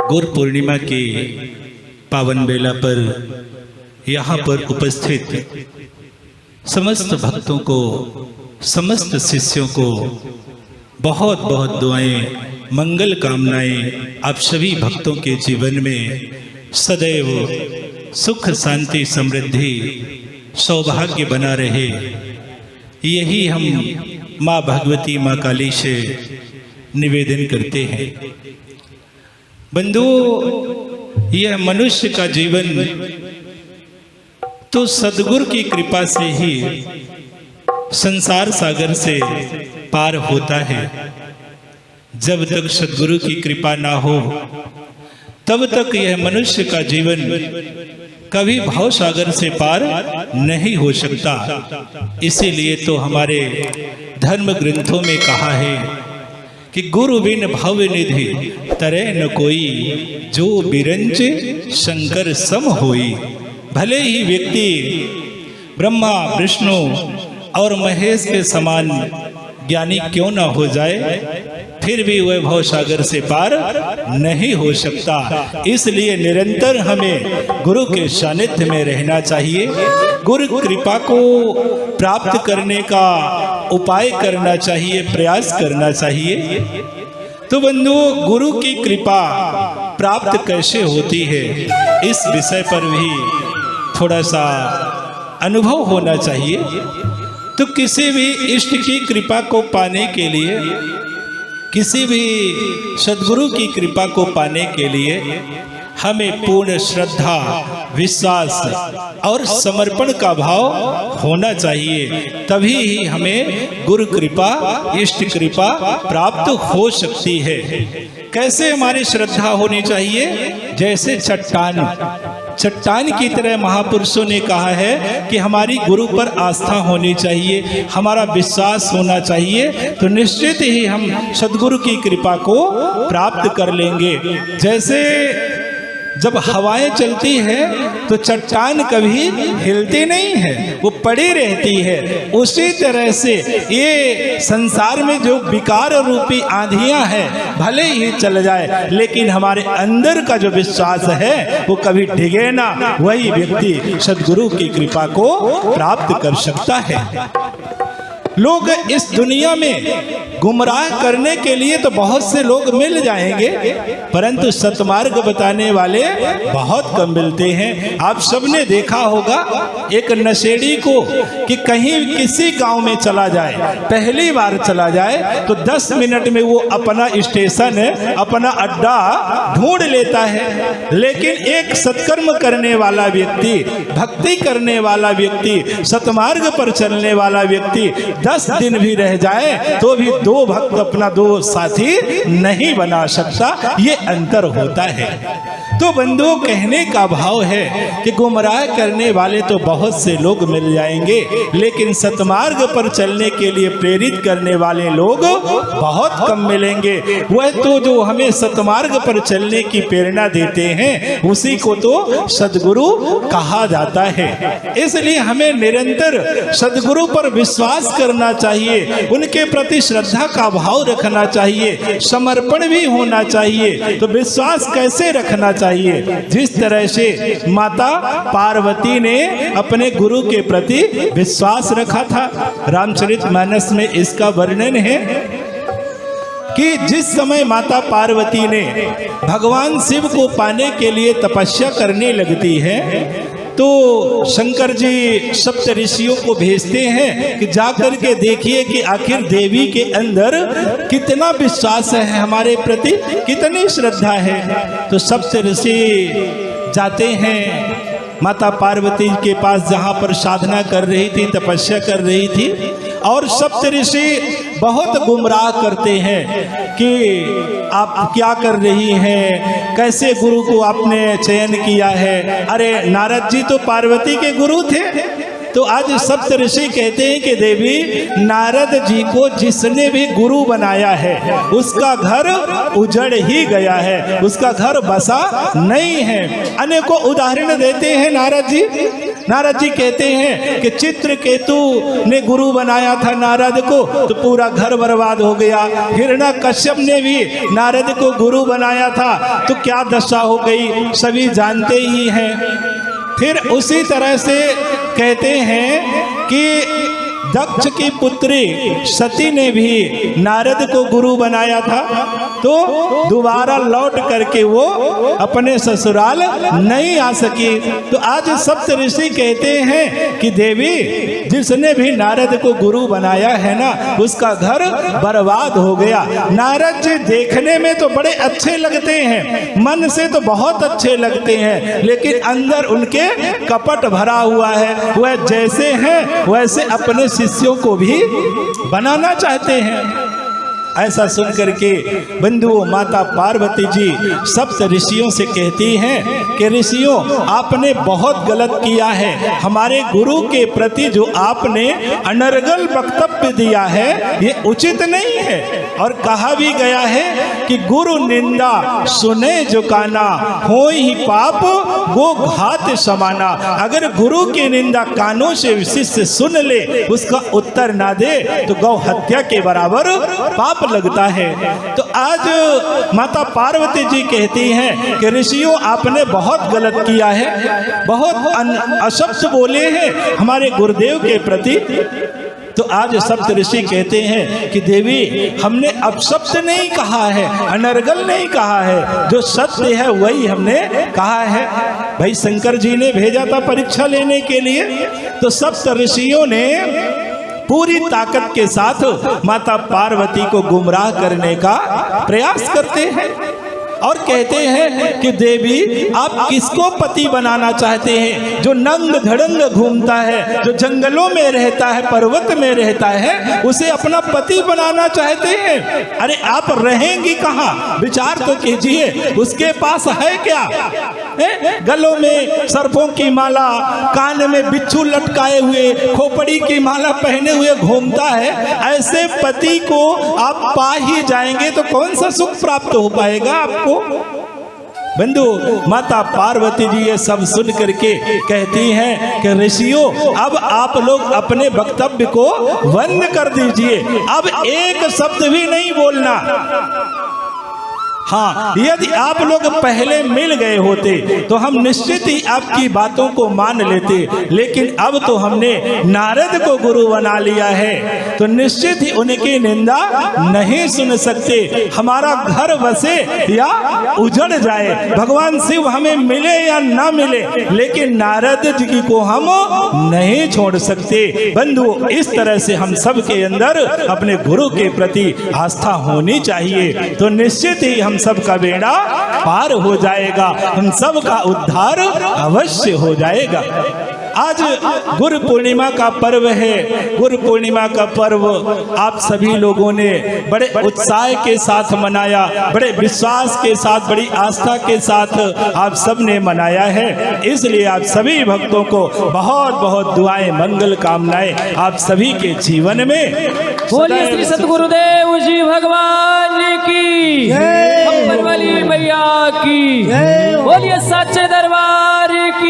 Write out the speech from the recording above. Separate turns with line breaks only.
गुरु पूर्णिमा की पावन बेला पर यहाँ पर उपस्थित समस्त भक्तों को, समस्त शिष्यों को बहुत बहुत दुआएं, मंगल कामनाएं आप सभी भक्तों के जीवन में सदैव सुख, शांति, समृद्धि, सौभाग्य बना रहे, यही हम माँ भगवती, माँ काली से निवेदन करते हैं। बंधुओं, यह मनुष्य का जीवन तो सद्गुरु की कृपा से ही संसार सागर से पार होता है। जब तक सद्गुरु की कृपा ना हो तब तक यह मनुष्य का जीवन कभी भाव सागर से पार नहीं हो सकता। इसीलिए तो हमारे धर्म ग्रंथों में कहा है कि गुरु बिन भव निधि तरे न कोई, जो बिरंच शंकर सम होई। भले ही व्यक्ति ब्रह्मा, विष्णु और महेश के समान ज्ञानी क्यों ना हो जाए, फिर भी वह भव सागर से पार नहीं हो सकता। इसलिए निरंतर हमें गुरु के सानिध्य में रहना चाहिए, गुरु कृपा को प्राप्त करने का उपाय करना चाहिए, प्रयास करना चाहिए। तो बंधुओं, गुरु की कृपा प्राप्त कैसे होती है, इस विषय पर भी थोड़ा सा अनुभव होना चाहिए। तो किसी भी इष्ट की कृपा को पाने के लिए, किसी भी सद्गुरु की कृपा को पाने के लिए हमें पूर्ण श्रद्धा, विश्वास और समर्पण का भाव होना चाहिए। तभी ही हमें गुरु कृपा, इष्ट कृपा प्राप्त हो सकती है। कैसे हमारी श्रद्धा होनी चाहिए? जैसे चट्टान की तरह महापुरुषों ने कहा है कि हमारी गुरु पर आस्था होनी चाहिए, हमारा विश्वास होना चाहिए, तो निश्चित ही हम सद्गुरु की कृपा को प्राप्त कर लेंगे। जैसे जब हवाएं चलती है तो चट्टान कभी हिलती नहीं है, वो पड़ी रहती है। उसी तरह से ये संसार में जो विकार रूपी आंधियां हैं, भले ही चल जाए, लेकिन हमारे अंदर का जो विश्वास है वो कभी डिगे ना। वही व्यक्ति सद्गुरु की कृपा को प्राप्त कर सकता है। लोग इस दुनिया में गुमराह करने के लिए तो बहुत से लोग मिल जाएंगे, परंतु सतमार्ग बताने वाले बहुत कम मिलते हैं। आप सबने देखा होगा एक नशेड़ी को कि कहीं किसी गांव में चला जाए, पहली बार चला जाए तो 10 मिनट में वो अपना स्टेशन, अपना अड्डा ढूंढ लेता है। लेकिन एक सत्कर्म करने वाला व्यक्ति, भक्ति करने वाला व्यक्ति, सतमार्ग पर चलने वाला व्यक्ति 10 दिन भी रह जाए तो भी 2 भक्त अपना 2 साथी नहीं बना सकता। ये अंतर होता है। तो बंधुओं, कहने का भाव है कि गुमराह करने वाले तो बहुत से लोग मिल जाएंगे, लेकिन सतमार्ग पर चलने के लिए प्रेरित करने वाले लोग बहुत कम मिलेंगे। वह तो जो हमें सतमार्ग पर चलने की प्रेरणा देते हैं, उसी को तो सद्गुरु कहा जाता है। इसलिए हमें निरंतर सद्गुरु पर विश्वास करना चाहिए, उनके प्रति श्रद्धा का भाव रखना चाहिए, समर्पण भी होना चाहिए। तो विश्वास कैसे रखना चाहिए? जिस तरह से माता पार्वती ने अपने गुरु के प्रति विश्वास रखा था। रामचरितमानस में इसका वर्णन है कि जिस समय माता पार्वती ने भगवान शिव को पाने के लिए तपस्या करने लगती है, तो शंकर जी सप्त ऋषियों को भेजते हैं कि जाकर के देखिए कि आखिर देवी के अंदर कितना विश्वास है, हमारे प्रति कितनी श्रद्धा है। तो सप्त ऋषि जाते हैं माता पार्वती के पास, जहाँ पर साधना कर रही थी, तपस्या कर रही थी, और सप्त ऋषि बहुत गुमराह करते हैं कि आप क्या कर रही हैं, कैसे गुरु को आपने चयन किया है। अरे नारद जी तो पार्वती के गुरु थे। तो आज सप्त ऋषि कहते हैं कि देवी, नारद जी को जिसने भी गुरु बनाया है उसका घर उजड़ ही गया है, उसका घर बसा नहीं है। अनेकों उदाहरण देते हैं नारद जी नारद जी कहते हैं कि चित्रकेतु ने गुरु बनाया था नारद को तो पूरा घर बर्बाद हो गया। हिरण्यकश्यप ने भी नारद को गुरु बनाया था तो क्या दशा हो गई सभी जानते ही हैं। फिर उसी तरह से कहते हैं कि दक्ष की पुत्री सती ने भी नारद को गुरु बनाया था तो दोबारा लौट करके वो अपने ससुराल नहीं आ सकी। तो आज सप्त ऋषि कहते हैं कि देवी जिसने भी नारद को गुरु बनाया है ना उसका घर बर्बाद हो गया। नारद जी देखने में तो बड़े अच्छे लगते हैं, मन से तो बहुत अच्छे लगते हैं, लेकिन अंदर उनके कपट भरा हुआ है। वह जैसे हैं वैसे अपने शिष्यों को भी बनाना चाहते हैं। ऐसा सुन करके बंधुओं माता पार्वती जी सप्त ऋषियों से कहती हैं कि ऋषियों आपने बहुत गलत किया है। हमारे गुरु के प्रति जो आपने अनर्गल वक्तव्य दिया है ये उचित नहीं है। और कहा भी गया है कि गुरु निंदा सुने जो काना होय ही पाप वो घात समाना। अगर गुरु की निंदा कानों से शिष्य सुन ले उसका उत्तर ना दे तो गौ हत्या के बराबर पाप लगता है। तो आज माता पार्वती जी कहती हैं कि ऋषियों आपने बहुत गलत किया है, बहुत अशब्द बोले हैं हमारे गुरुदेव के प्रति। तो आज सप्त ऋषि कहते हैं कि देवी हमने अपशब्द नहीं कहा है, अनर्गल नहीं कहा है, जो सत्य है वही हमने कहा है। भाई शंकर जी ने भेजा था परीक्षा लेने के लिए तो सप्त ऋषियों ने पूरी ताकत के साथ माता पार्वती को गुमराह करने का प्रयास करते हैं और कहते हैं कि देवी आप किसको पति बनाना चाहते हैं? जो नंग धड़ंग घूमता है, जो जंगलों में रहता है, पर्वत में रहता है, उसे अपना पति बनाना चाहते हैं। अरे आप रहेंगी कहाँ? विचार तो कीजिए, उसके पास है क्या? गलों में सर्पों की माला, कान में बिच्छू लटकाए हुए, खोपड़ी की माला पहने हुए घूमता है। ऐसे पति को आप पा ही जाएंगे तो कौन सा सुख प्राप्त हो पाएगा आपको? बंधु माता पार्वती जी ये सब सुन करके कहती हैं कि ऋषियों अब आप लोग अपने वक्तव्य को बंद कर दीजिए, अब एक शब्द भी नहीं बोलना। हाँ, यदि आप लोग पहले मिल गए होते तो हम निश्चित ही आपकी बातों को मान लेते, लेकिन अब तो हमने नारद को गुरु बना लिया है तो निश्चित ही उनकी निंदा नहीं सुन सकते। हमारा घर बसे या उजड़ जाए, भगवान शिव हमें मिले या ना मिले, लेकिन नारद जी को हम नहीं छोड़ सकते। बंधु इस तरह से हम सब के अंदर अपने गुरु के प्रति आस्था होनी चाहिए तो निश्चित ही हम सबका बेड़ा पार हो जाएगा, हम सब का उद्धार अवश्य हो जाएगा। आज गुरु पूर्णिमा का पर्व है। गुरु पूर्णिमा का पर्व आप सभी लोगों ने बड़े उत्साह के साथ मनाया, बड़े विश्वास के साथ, बड़ी आस्था के साथ आप सब ने मनाया है। इसलिए आप सभी भक्तों को बहुत बहुत दुआएं, मंगल कामनाएं आप सभी के जीवन में।
बोलिए श्री सतगुरुदेव जी भगवान की, अम्बर वाली मैया की, बोलिए सच्चे दरबार की।